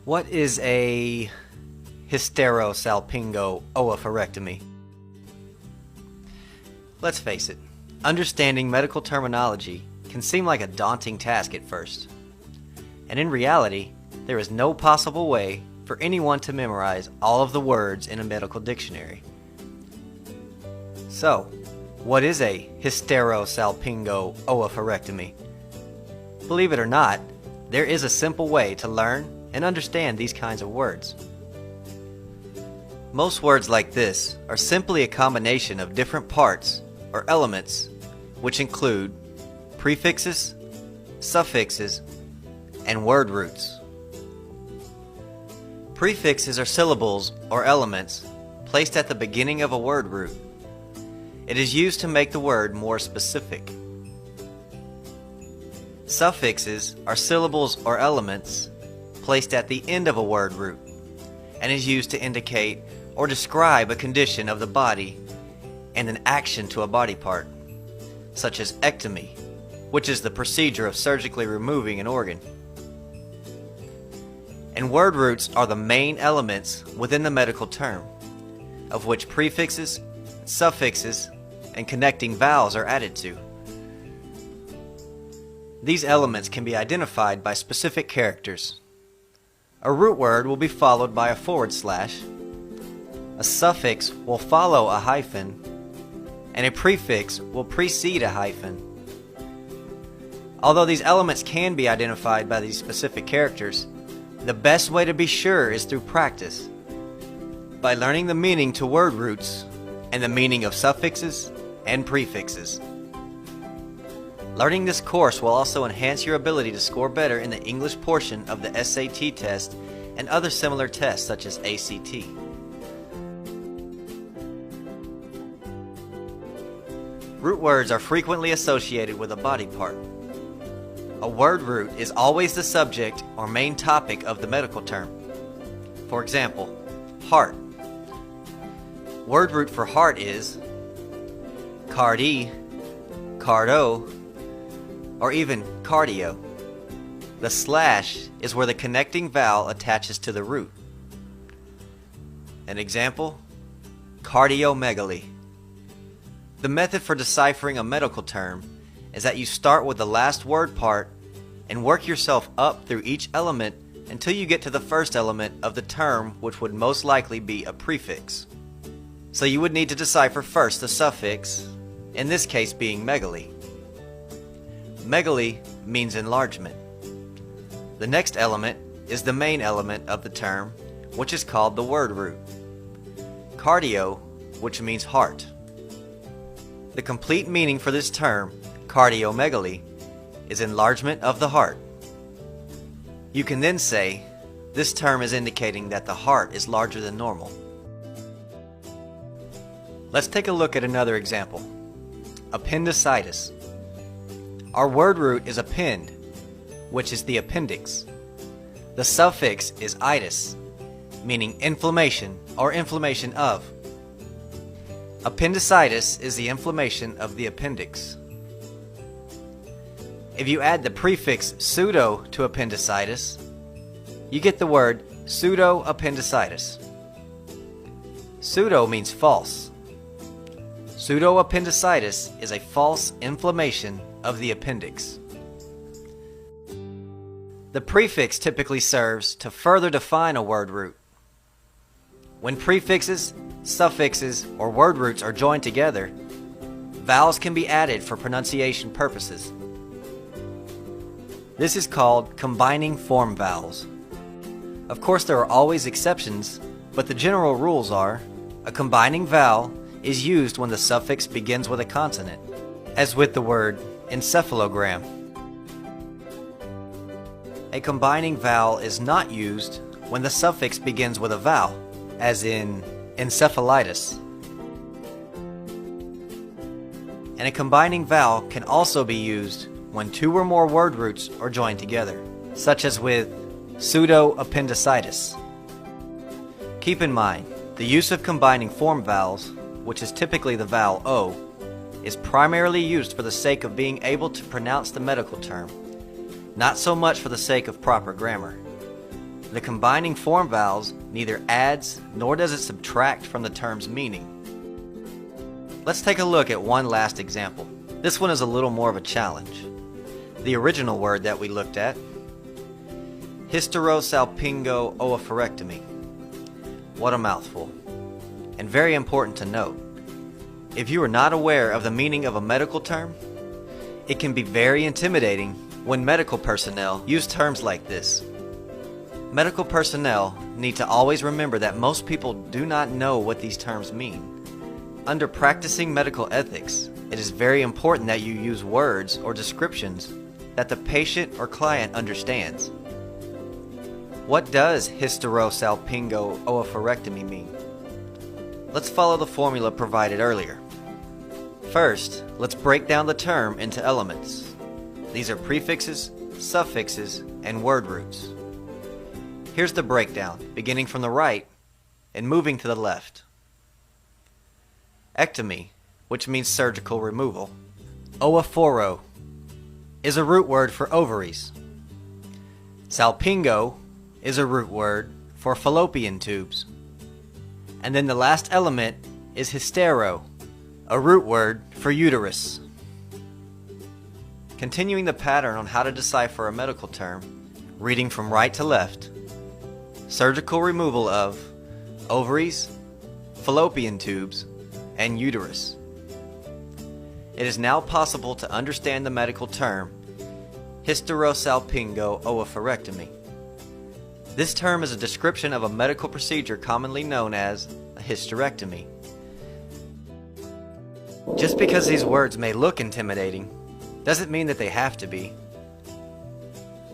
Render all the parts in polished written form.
What is a hysterosalpingo-oophorectomy? Let's face it, understanding medical terminology can seem like a daunting task at first. And in reality, there is no possible way for anyone to memorize all of the words in a medical dictionary. So, what is a hysterosalpingo-oophorectomy? Believe it or not, there is a simple way to learn and understand these kinds of words. Most words like this are simply a combination of different parts or elements, which include prefixes, suffixes, and word roots. Prefixes are syllables or elements placed at the beginning of a word root. It is used to make the word more specific. Suffixes are syllables or elements placed at the end of a word root and is used to indicate or describe a condition of the body and an action to a body part, such as ectomy, which is the procedure of surgically removing an organ. And word roots are the main elements within the medical term, of which prefixes, suffixes, and connecting vowels are added to. These elements can be identified by specific characters. A root word will be followed by a forward slash, a suffix will follow a hyphen, and a prefix will precede a hyphen. Although these elements can be identified by these specific characters, the best way to be sure is through practice, by learning the meaning to word roots and the meaning of suffixes and prefixes. Learning this course will also enhance your ability to score better in the English portion of the SAT test and other similar tests such as ACT. Root words are frequently associated with a body part. A word root is always the subject or main topic of the medical term. For example, heart. Word root for heart is cardi, cardo, or even cardio. The slash is where the connecting vowel attaches to the root. An example, cardiomegaly. The method for deciphering a medical term is that you start with the last word part and work yourself up through each element until you get to the first element of the term, which would most likely be a prefix. So you would need to decipher first the suffix, in this case being megaly. Megaly means enlargement. The next element is the main element of the term, which is called the word root. Cardio, which means heart. The complete meaning for this term, cardiomegaly, is enlargement of the heart. You can then say, this term is indicating that the heart is larger than normal. Let's take a look at another example. Appendicitis. Our word root is append, which is the appendix. The suffix is itis, meaning inflammation or inflammation of. Appendicitis is the inflammation of the appendix. If you add the prefix pseudo to appendicitis, you get the word pseudoappendicitis. Pseudo means false. Pseudoappendicitis is a false inflammation of the appendix. The prefix typically serves to further define a word root. When prefixes, suffixes, or word roots are joined together, vowels can be added for pronunciation purposes. This is called combining form vowels. Of course, there are always exceptions, but the general rules are: a combining vowel is used when the suffix begins with a consonant, as with the word encephalogram. A combining vowel is not used when the suffix begins with a vowel, as in encephalitis. And a combining vowel can also be used when two or more word roots are joined together, such as with pseudoappendicitis. Keep in mind, the use of combining form vowels, which is typically the vowel O, is primarily used for the sake of being able to pronounce the medical term, not so much for the sake of proper grammar. The combining form vowels neither adds nor does it subtract from the term's meaning. Let's take a look at one last example. This one is a little more of a challenge. The original word that we looked at, hysterosalpingo-oophorectomy. What a mouthful. And very important to note, if you are not aware of the meaning of a medical term, it can be very intimidating when medical personnel use terms like this. Medical personnel need to always remember that most people do not know what these terms mean. Under practicing medical ethics, it is very important that you use words or descriptions that the patient or client understands. What does hysterosalpingo-oophorectomy mean? Let's follow the formula provided earlier. First, let's break down the term into elements. These are prefixes, suffixes, and word roots. Here's the breakdown, beginning from the right and moving to the left. Ectomy, which means surgical removal. Oophoro is a root word for ovaries. Salpingo is a root word for fallopian tubes. And then the last element is hystero, a root word for uterus. Continuing the pattern on how to decipher a medical term, reading from right to left. Surgical removal of ovaries, fallopian tubes, and uterus. It is now possible to understand the medical term hysterosalpingo-oophorectomy. This term is a description of a medical procedure commonly known as a hysterectomy. Just because these words may look intimidating, doesn't mean that they have to be.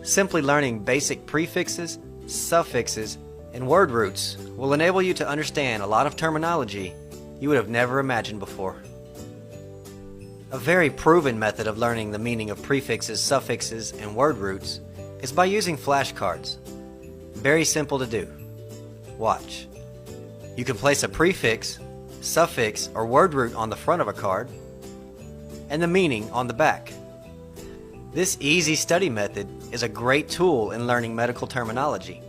Simply learning basic prefixes, suffixes, and word roots will enable you to understand a lot of terminology you would have never imagined before. A very proven method of learning the meaning of prefixes, suffixes, and word roots is by using flashcards. Very simple to do. Watch. You can place a prefix, suffix, or word root on the front of a card, and the meaning on the back. This easy study method is a great tool in learning medical terminology.